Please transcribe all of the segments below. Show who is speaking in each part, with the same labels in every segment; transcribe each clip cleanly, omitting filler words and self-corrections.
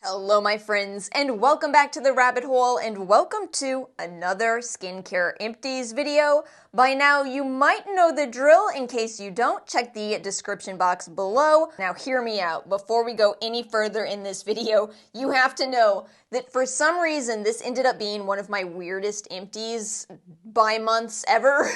Speaker 1: Hello my friends, and welcome back to the rabbit hole, and welcome to another skincare empties video. By now you might know the drill. In case you don't, check the description box below. Now hear me out. Before we go any further in this video, you have to know that for some reason this ended up being one of my weirdest empties by months ever.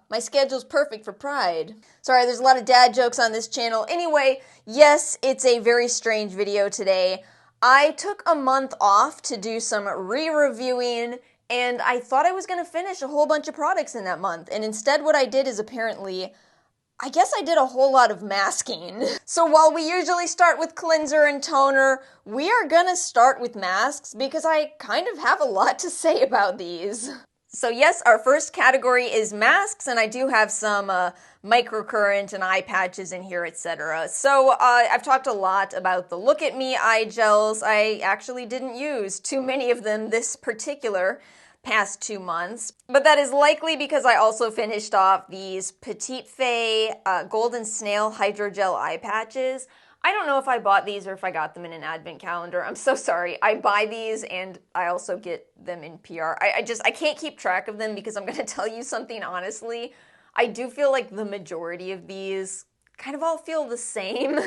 Speaker 1: My schedule's perfect for Pride. Sorry, there's a lot of dad jokes on this channel. Anyway, yes, it's a very strange video today. I took a month off to do some re-reviewing, and I thought I was going to finish a whole bunch of products in that month, and instead what I did is apparently, I guess I did a whole lot of masking. So while we usually start with cleanser and toner, we are going to start with masks because I kind of have a lot to say about these. So yes, our first category is masks, and I do have some microcurrent and eye patches in here, etc. So I've talked a lot about the Look at Me eye gels. I actually didn't use too many of them this particular past 2 months, but that is likely because I also finished off these Petite Fay Golden Snail Hydrogel eye patches. I don't know if I bought these or if I got them in an advent calendar. I'm so sorry. I buy these and I also get them in PR. I can't keep track of them because I'm going to tell you something honestly. I do feel like the majority of these kind of all feel the same.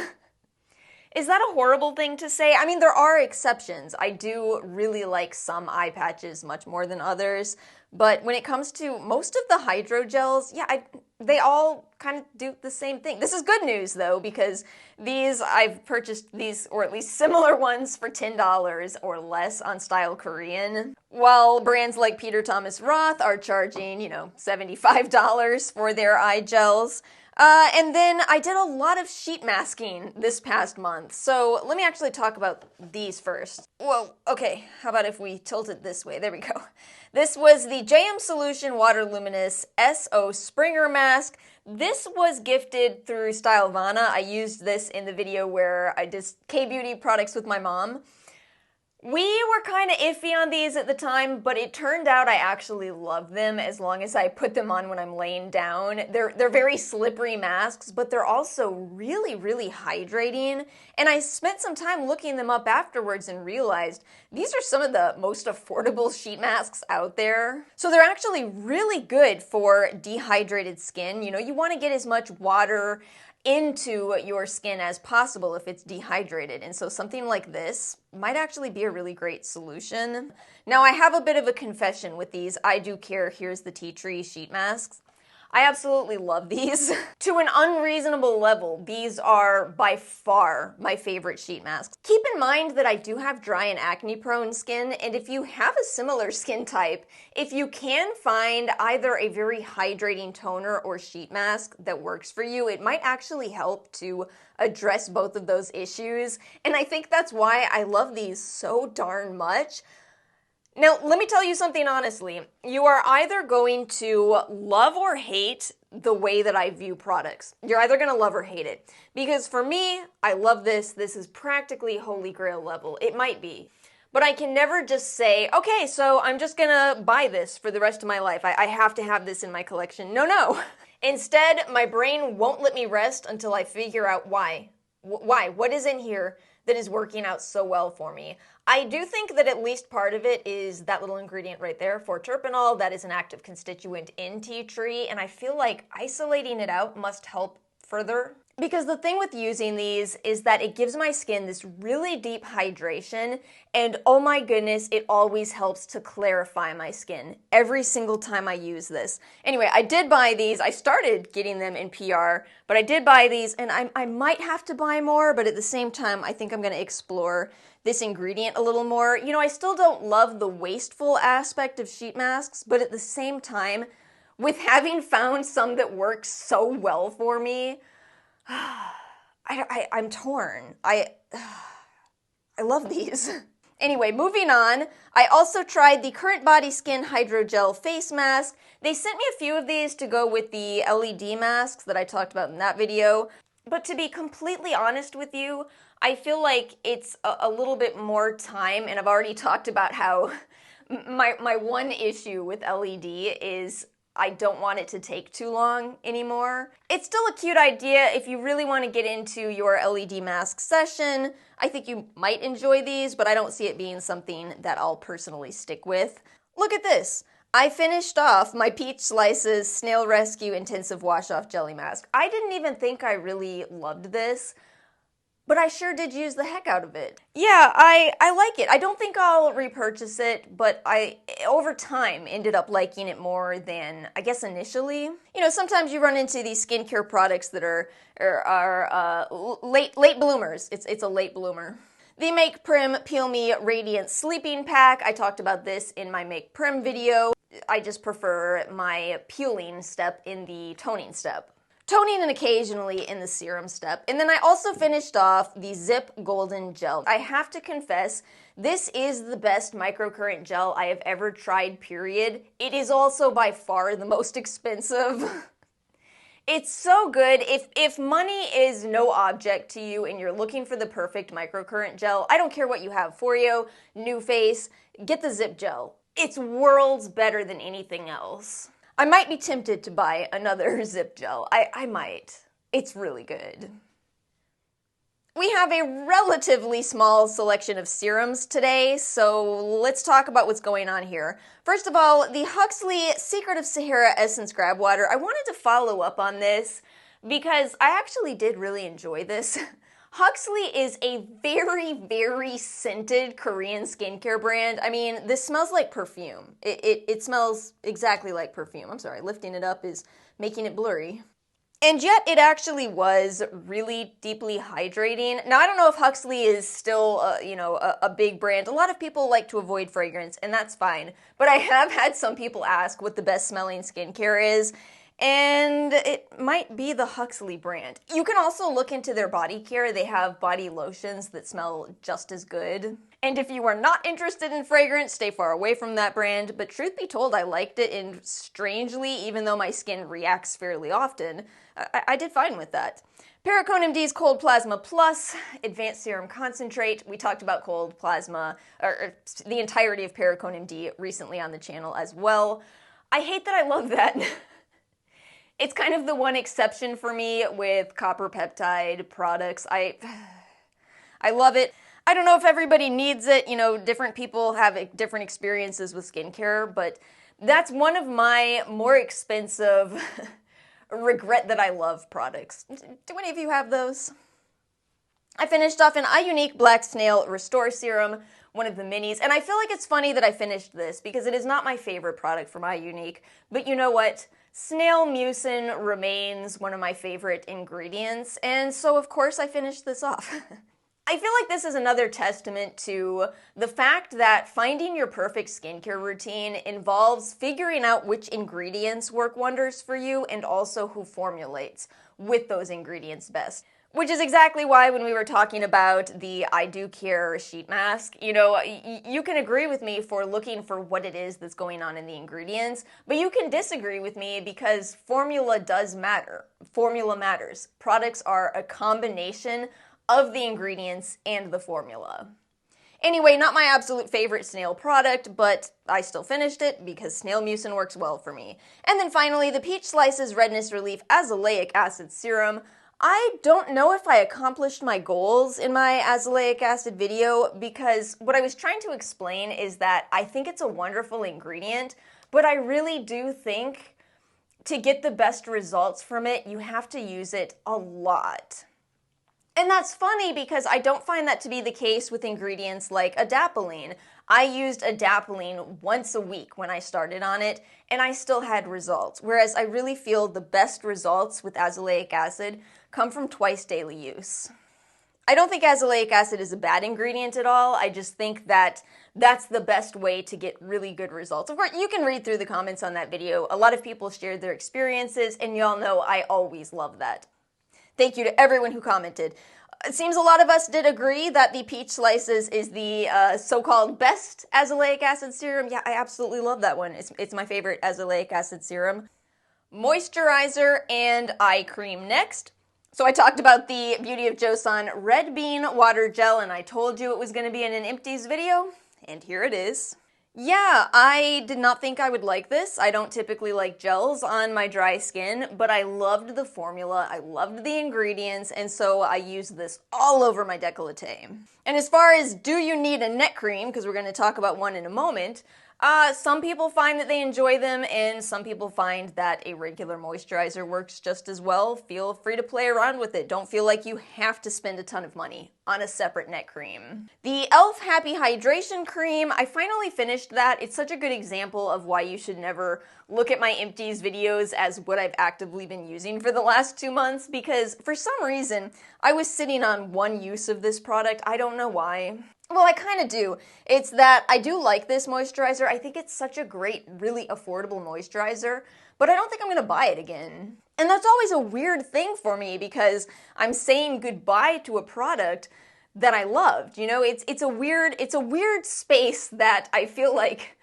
Speaker 1: Is that a horrible thing to say? I mean, there are exceptions. I do really like some eye patches much more than others, but when it comes to most of the hydrogels, yeah, they all kind of do the same thing. This is good news though, because I've purchased these, or at least similar ones, for $10 or less on Style Korean, while brands like Peter Thomas Roth are charging, $75 for their eye gels. And then I did a lot of sheet masking this past month, so let me actually talk about these first. Whoa, okay, how about if we tilt it this way? There we go. This was the JM Solution Water Luminous SO Springer Mask. This was gifted through Stylevana. I used this in the video where I did K-beauty products with my mom. We were kind of iffy on these at the time, but it turned out I actually love them as long as I put them on when I'm laying down. They're very slippery masks, but they're also really, really hydrating. And I spent some time looking them up afterwards and realized these are some of the most affordable sheet masks out there. So they're actually really good for dehydrated skin. You want to get as much water into your skin as possible if it's dehydrated, and so something like this might actually be a really great solution. Now I have a bit of a confession with these I Do Care Here's the Tea Tree sheet masks. I absolutely love these. To an unreasonable level, these are by far my favorite sheet masks. Keep in mind that I do have dry and acne-prone skin, and if you have a similar skin type, if you can find either a very hydrating toner or sheet mask that works for you, it might actually help to address both of those issues, and I think that's why I love these so darn much. Now, let me tell you something honestly. You are either going to love or hate the way that I view products. You're either going to love or hate it. Because for me, I love this. This is practically holy grail level. It might be. But I can never just say, okay, so I'm just going to buy this for the rest of my life. I have to have this in my collection. No. Instead, my brain won't let me rest until I figure out why. Why? What is in here that is working out so well for me? I do think that at least part of it is that little ingredient right there, 4-terpenol. That is an active constituent in tea tree, and I feel like isolating it out must help further. Because the thing with using these is that it gives my skin this really deep hydration, and oh my goodness, it always helps to clarify my skin every single time I use this. Anyway, I did buy these. I started getting them in PR, but I did buy these, and I might have to buy more, but at the same time, I think I'm going to explore this ingredient a little more. I still don't love the wasteful aspect of sheet masks, but at the same time, with having found some that work so well for me, I'm torn. I love these. Anyway, moving on, I also tried the Current Body Skin Hydrogel Face Mask. They sent me a few of these to go with the LED masks that I talked about in that video. But to be completely honest with you, I feel like it's a little bit more time, and I've already talked about how my one issue with LED is I don't want it to take too long anymore. It's still a cute idea if you really want to get into your LED mask session. I think you might enjoy these, but I don't see it being something that I'll personally stick with. Look at this. I finished off my Peach Slices Snail Rescue Intensive Wash Off Jelly Mask. I didn't even think I really loved this, but I sure did use the heck out of it. Yeah, I like it. I don't think I'll repurchase it, but I, over time, ended up liking it more than, I guess, initially. You know, sometimes you run into these skincare products that are late bloomers. It's a late bloomer. The Make Prim Peel Me Radiant Sleeping Pack. I talked about this in my Make Prim video. I just prefer my peeling step in the toning step. Toning and occasionally in the serum step. And then I also finished off the Zip Golden Gel. I have to confess, this is the best microcurrent gel I have ever tried, period. It is also by far the most expensive. It's so good. If money is no object to you and you're looking for the perfect microcurrent gel, I don't care what you have for you, new face, get the Zip Gel. It's worlds better than anything else. I might be tempted to buy another Zip Gel. I might. It's really good. We have a relatively small selection of serums today, so let's talk about what's going on here. First of all, the Huxley Secret of Sahara Essence Grab Water. I wanted to follow up on this because I actually did really enjoy this. Huxley is a very, very scented Korean skincare brand. I mean, this smells like perfume. It smells exactly like perfume. I'm sorry, lifting it up is making it blurry. And yet it actually was really deeply hydrating. Now, I don't know if Huxley is still, a big brand. A lot of people like to avoid fragrance, and that's fine. But I have had some people ask what the best smelling skincare is, and it might be the Huxley brand. You can also look into their body care. They have body lotions that smell just as good. And if you are not interested in fragrance, stay far away from that brand. But truth be told, I liked it, and strangely, even though my skin reacts fairly often, I did fine with that. Perricone MD's Cold Plasma Plus Advanced Serum Concentrate. We talked about cold plasma, or the entirety of Perricone MD recently on the channel as well. I hate that I love that. It's kind of the one exception for me with copper peptide products. I love it. I don't know if everybody needs it. You know, different people have different experiences with skincare, but that's one of my more expensive regret that I love products. Do any of you have those? I finished off an iUnique Black Snail Restore Serum, one of the minis, and I feel like it's funny that I finished this because it is not my favorite product from iUnique, but you know what? Snail mucin remains one of my favorite ingredients, and so of course I finished this off. I feel like this is another testament to the fact that finding your perfect skincare routine involves figuring out which ingredients work wonders for you and also who formulates with those ingredients best. Which is exactly why when we were talking about the I Do Care sheet mask, you know, you can agree with me for looking for what it is that's going on in the ingredients, but you can disagree with me because formula does matter. Formula matters. Products are a combination of the ingredients and the formula. Anyway, not my absolute favorite snail product, but I still finished it because snail mucin works well for me. And then finally, the Peach Slices Redness Relief Azelaic Acid Serum. I don't know if I accomplished my goals in my azelaic acid video because what I was trying to explain is that I think it's a wonderful ingredient, but I really do think to get the best results from it, you have to use it a lot. And that's funny because I don't find that to be the case with ingredients like adapalene. I used adapalene once a week when I started on it, and I still had results. Whereas I really feel the best results with azelaic acid come from twice daily use. I don't think azelaic acid is a bad ingredient at all. I just think that that's the best way to get really good results. Of course, you can read through the comments on that video. A lot of people shared their experiences, and y'all know I always love that. Thank you to everyone who commented. It seems a lot of us did agree that the Peach Slices is the so-called best azelaic acid serum. Yeah, I absolutely love that one. It's my favorite azelaic acid serum. Moisturizer and eye cream next. So I talked about the Beauty of Joseon Red Bean Water Gel, and I told you it was going to be in an Empties video, and here it is. Yeah, I did not think I would like this. I don't typically like gels on my dry skin, but I loved the formula, I loved the ingredients, and so I used this all over my décolleté. And as far as do you need a neck cream, because we're going to talk about one in a moment, some people find that they enjoy them, and some people find that a regular moisturizer works just as well. Feel free to play around with it. Don't feel like you have to spend a ton of money on a separate neck cream. The e.l.f. Happy Hydration Cream, I finally finished that. It's such a good example of why you should never look at my Empties videos as what I've actively been using for the last 2 months, because for some reason, I was sitting on one use of this product. I don't know why. Well, I kind of do. It's that I do like this moisturizer. I think it's such a great, really affordable moisturizer, but I don't think I'm going to buy it again. And that's always a weird thing for me because I'm saying goodbye to a product that I loved. You know, it's a weird space that I feel like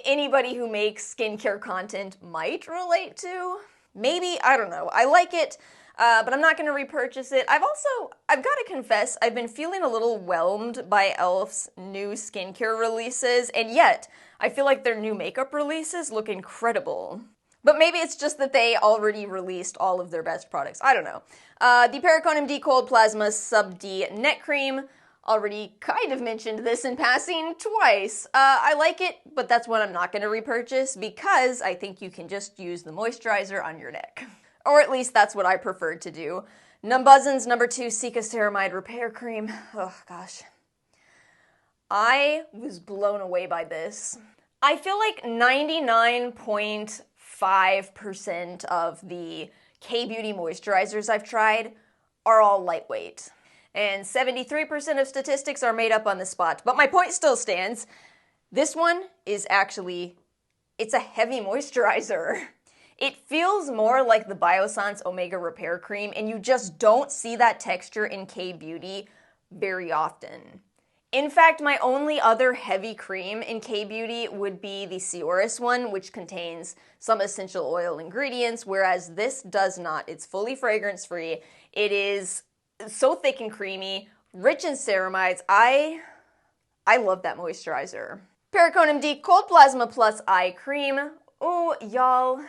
Speaker 1: anybody who makes skincare content might relate to. Maybe, I don't know. I like it. But I'm not going to repurchase it. I've got to confess, I've been feeling a little whelmed by e.l.f.'s new skincare releases, and yet, I feel like their new makeup releases look incredible. But maybe it's just that they already released all of their best products. I don't know. The Perricone MD Cold Plasma Sub D Neck Cream, already kind of mentioned this in passing twice. I like it, but that's one I'm not going to repurchase because I think you can just use the moisturizer on your neck. Or at least that's what I preferred to do. Numbuzzin's number 2 Cicaceramide Repair Cream. Oh gosh. I was blown away by this. I feel like 99.5% of the K-Beauty moisturizers I've tried are all lightweight. And 73% of statistics are made up on the spot. But my point still stands. This one is actually, it's a heavy moisturizer. It feels more like the Biossance Omega Repair Cream, and you just don't see that texture in K-Beauty very often. In fact, my only other heavy cream in K-Beauty would be the Seoris one, which contains some essential oil ingredients, whereas this does not. It's fully fragrance-free. It is so thick and creamy, rich in ceramides. I love that moisturizer. Perricone MD Cold Plasma Plus Eye Cream. Oh, y'all.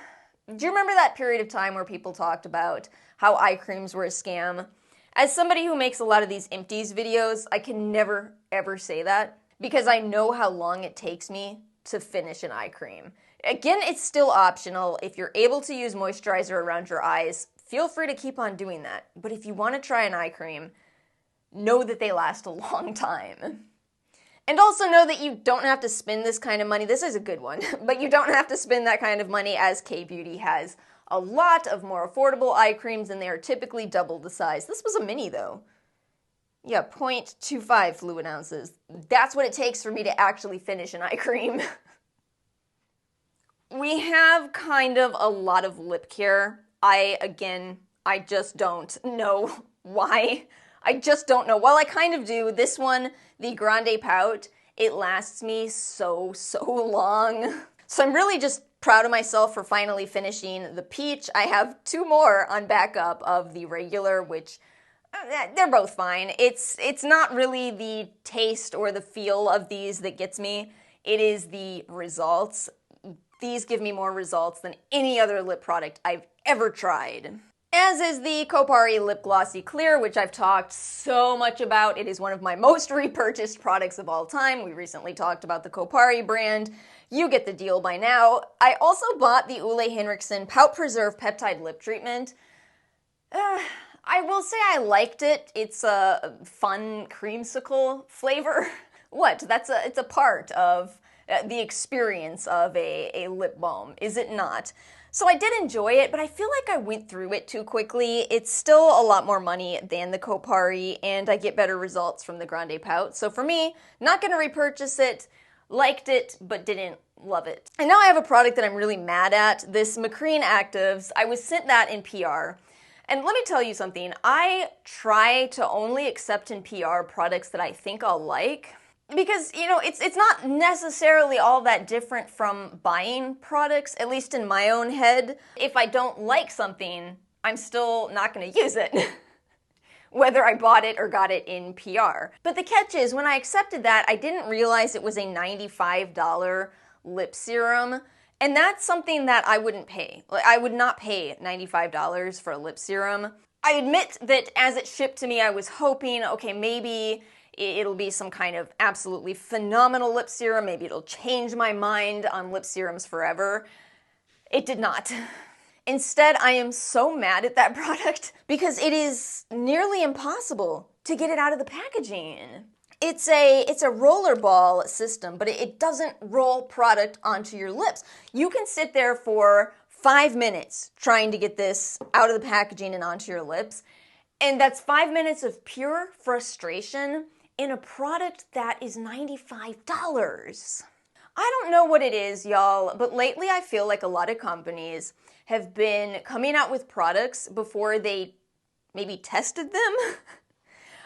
Speaker 1: Do you remember that period of time where people talked about how eye creams were a scam? As somebody who makes a lot of these Empties videos, I can never, ever say that because I know how long it takes me to finish an eye cream. Again, it's still optional. If you're able to use moisturizer around your eyes, feel free to keep on doing that. But if you want to try an eye cream, know that they last a long time. And also know that you don't have to spend this kind of money. This is a good one, but you don't have to spend that kind of money as K-Beauty has a lot of more affordable eye creams and they are typically double the size. This was a mini though. Yeah, 0.25 fluid ounces. That's what it takes for me to actually finish an eye cream. We have kind of a lot of lip care. I just don't know why. I just don't know. Well, I kind of do. This one, the Grande Pout, it lasts me so long. So I'm really just proud of myself for finally finishing the peach. I have 2 more on backup of the regular, which they're both fine. It's not really the taste or the feel of these that gets me. It is the results. These give me more results than any other lip product I've ever tried. As is the Kopari Lip Glossy Clear, which I've talked so much about. It is one of my most repurchased products of all time. We recently talked about the Kopari brand. You get the deal by now. I also bought the Ole Henriksen Pout Preserve Peptide Lip Treatment. I will say I liked it. It's a fun creamsicle flavor. What? It's a part of the experience of a lip balm, is it not? So I did enjoy it, but I feel like I went through it too quickly. It's still a lot more money than the Kopari, and I get better results from the Grande Pout. So for me, not going to repurchase it, liked it, but didn't love it. And now I have a product that I'm really mad at, this Macreen Actives. I was sent that in PR. And let me tell you something, I try to only accept in PR products that I think I'll like. Because, you know, it's not necessarily all that different from buying products, at least in my own head. If I don't like something, I'm still not going to use it. whether I bought it or got it in PR. But the catch is, when I accepted that, I didn't realize it was a $95 lip serum. And that's something that I wouldn't pay. I would not pay $95 for a lip serum. I admit that as it shipped to me, I was hoping, okay, maybe it'll be some kind of absolutely phenomenal lip serum. Maybe it'll change my mind on lip serums forever. It did not. Instead, I am so mad at that product because it is nearly impossible to get it out of the packaging. It's a rollerball system, but it doesn't roll product onto your lips. You can sit there for 5 minutes trying to get this out of the packaging and onto your lips, and that's 5 minutes of pure frustration in a product that is $95. I don't know what it is, y'all, but lately I feel like a lot of companies have been coming out with products before they maybe tested them.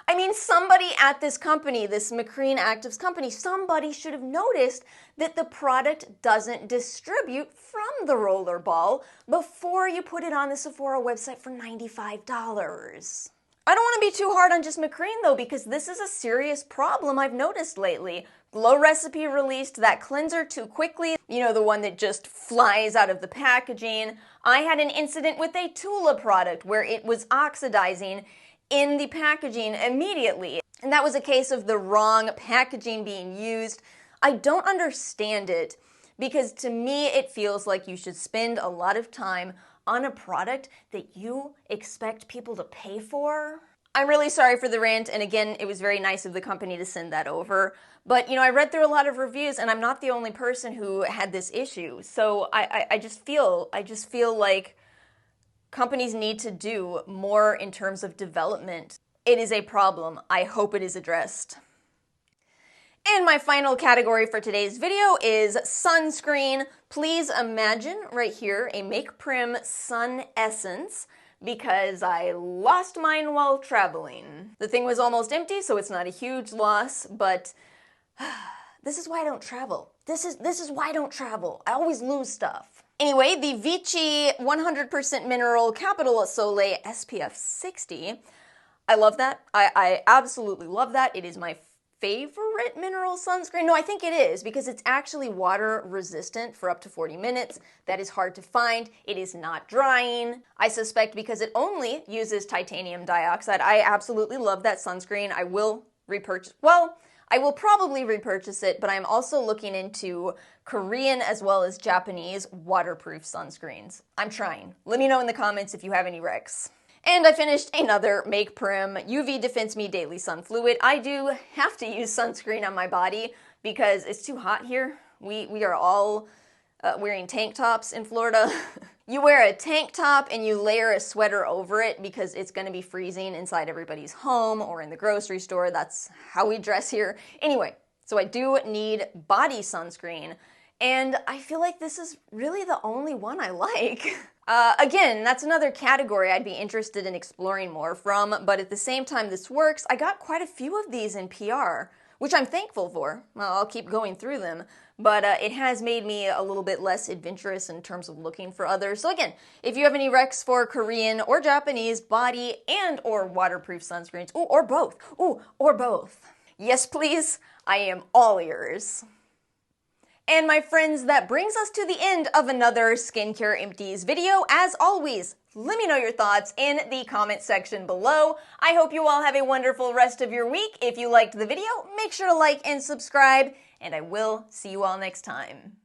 Speaker 1: I mean, somebody at this company, this Macreen Actives company, somebody should have noticed that the product doesn't distribute from the rollerball before you put it on the Sephora website for $95. I don't want to be too hard on just Macreen though, because this is a serious problem I've noticed lately. Glow Recipe released that cleanser too quickly, you know, the one that just flies out of the packaging. I had an incident with a Tula product where it was oxidizing in the packaging immediately. And that was a case of the wrong packaging being used. I don't understand it because to me it feels like you should spend a lot of time on a product that you expect people to pay for. I'm really sorry for the rant, and again, it was very nice of the company to send that over. But, you know, I read through a lot of reviews, and I'm not the only person who had this issue. So I just feel like companies need to do more in terms of development. It is a problem. I hope it is addressed. And my final category for today's video is sunscreen. Please imagine right here a Make Prim Sun Essence because I lost mine while traveling. The thing was almost empty, so it's not a huge loss, but this is why I don't travel. This is why I don't travel. I always lose stuff. Anyway, the Vichy 100% Mineral Capital Soleil SPF 60. I love that. I absolutely love that. It is my favorite mineral sunscreen. No, I think it is because it's actually water resistant for up to 40 minutes. That is hard to find. It is not drying. I suspect because it only uses titanium dioxide. I absolutely love that sunscreen. I will repurchase. Well, I will probably repurchase it, but I'm also looking into Korean as well as Japanese waterproof sunscreens. I'm trying. Let me know in the comments if you have any recs. And I finished another Make Prim UV Defense Me Daily Sun Fluid. I do have to use sunscreen on my body because it's too hot here. We are all wearing tank tops in Florida. You wear a tank top and you layer a sweater over it because it's going to be freezing inside everybody's home or in the grocery store. That's how we dress here. Anyway, so I do need body sunscreen. And I feel like this is really the only one I like. Again, that's another category I'd be interested in exploring more from, but at the same time this works, I got quite a few of these in PR, which I'm thankful for. Well, I'll keep going through them, but it has made me a little bit less adventurous in terms of looking for others. So again, if you have any recs for Korean or Japanese body and or waterproof sunscreens, or both. Yes, please, I am all ears. And my friends, that brings us to the end of another Skincare Empties video. As always, let me know your thoughts in the comment section below. I hope you all have a wonderful rest of your week. If you liked the video, make sure to like and subscribe, and I will see you all next time.